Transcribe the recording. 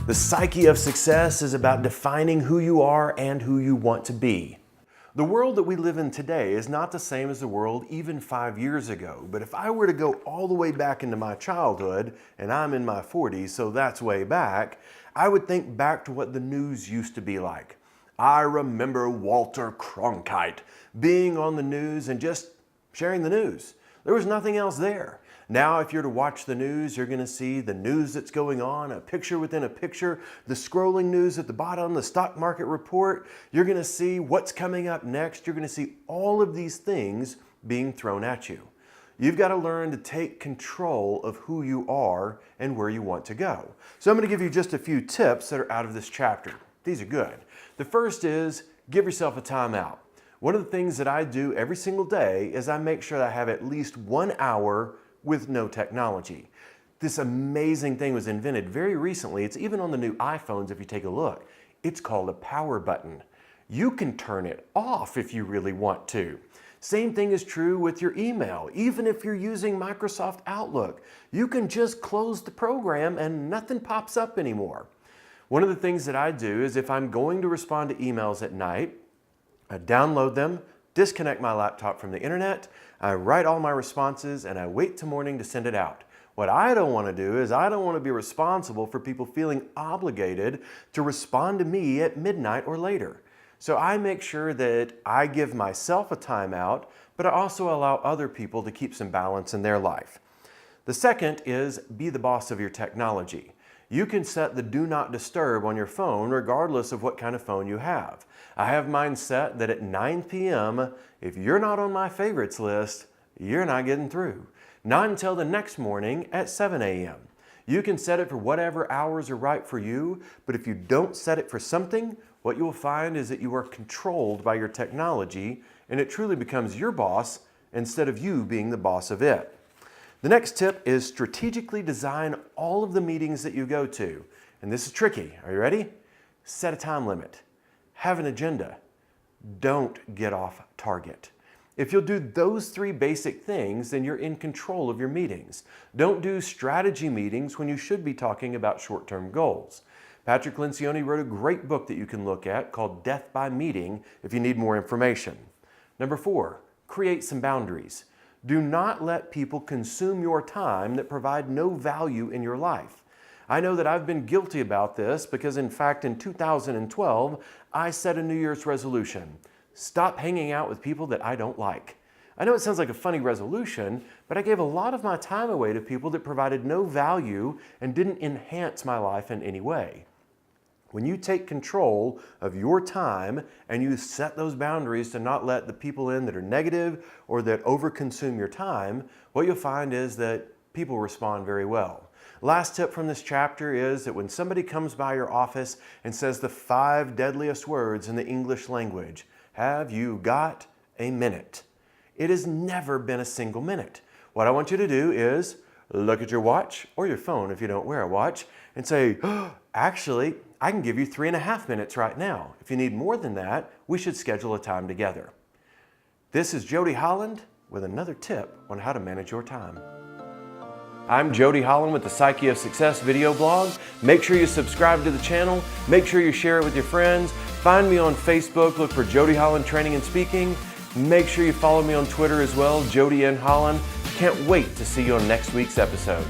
The psyche of success is about defining who you are and who you want to be. The world that we live in today is not the same as the world even 5 years ago, but if I were to go all the way back into my childhood, and I'm in my 40s, so that's way back, I would think back to what the news used to be like. I remember Walter Cronkite being on the news and just sharing the news. There was nothing else there. Now, if you're to watch the news, you're going to see the news that's going on, a picture within a picture, the scrolling news at the bottom, the stock market report. You're going to see what's coming up next. You're going to see all of these things being thrown at you. You've got to learn to take control of who you are and where you want to go. So I'm going to give you just a few tips that are out of this chapter. These are good. The first is give yourself a timeout. One of the things that I do every single day is I make sure that I have at least 1 hour with no technology. This amazing thing was invented very recently. It's even on the new iPhones if you take a look. It's called a power button. You can turn it off if you really want to. Same thing is true with your email. Even if you're using Microsoft Outlook, you can just close the program and nothing pops up anymore. One of the things that I do is if I'm going to respond to emails at night, I download them, disconnect my laptop from the internet, I write all my responses, and I wait till morning to send it out. What I don't want to do is I don't want to be responsible for people feeling obligated to respond to me at midnight or later. So I make sure that I give myself a timeout, but I also allow other people to keep some balance in their life. The second is be the boss of your technology. You can set the do not disturb on your phone regardless of what kind of phone you have. I have mine set that at 9 p.m., if you're not on my favorites list, you're not getting through. Not until the next morning at 7 a.m. You can set it for whatever hours are right for you, but if you don't set it for something, what you will find is that you are controlled by your technology and it truly becomes your boss instead of you being the boss of it. The next tip is strategically design all of the meetings that you go to. And this is tricky. Are you ready? Set a time limit. Have an agenda. Don't get off target. If you'll do those 3 basic things, then you're in control of your meetings. Don't do strategy meetings when you should be talking about short-term goals. Patrick Lencioni wrote a great book that you can look at called Death by Meeting if you need more information. Number 4, create some boundaries. Do not let people consume your time that provide no value in your life. I know that I've been guilty about this because in fact in 2012, I set a New Year's resolution. Stop hanging out with people that I don't like. I know it sounds like a funny resolution, but I gave a lot of my time away to people that provided no value and didn't enhance my life in any way. When you take control of your time and you set those boundaries to not let the people in that are negative or that overconsume your time, what you'll find is that people respond very well. Last tip from this chapter is that when somebody comes by your office and says the 5 deadliest words in the English language, have you got a minute? It has never been a single minute. What I want you to do is look at your watch or your phone if you don't wear a watch and say, oh, actually, I can give you 3.5 minutes right now. If you need more than that, we should schedule a time together. This is Jody Holland with another tip on how to manage your time. I'm Jody Holland with the Psyche of Success video blog. Make sure you subscribe to the channel. Make sure you share it with your friends. Find me on Facebook. Look for Jody Holland Training and Speaking. Make sure you follow me on Twitter as well, Jody N. Holland. Can't wait to see you on next week's episode.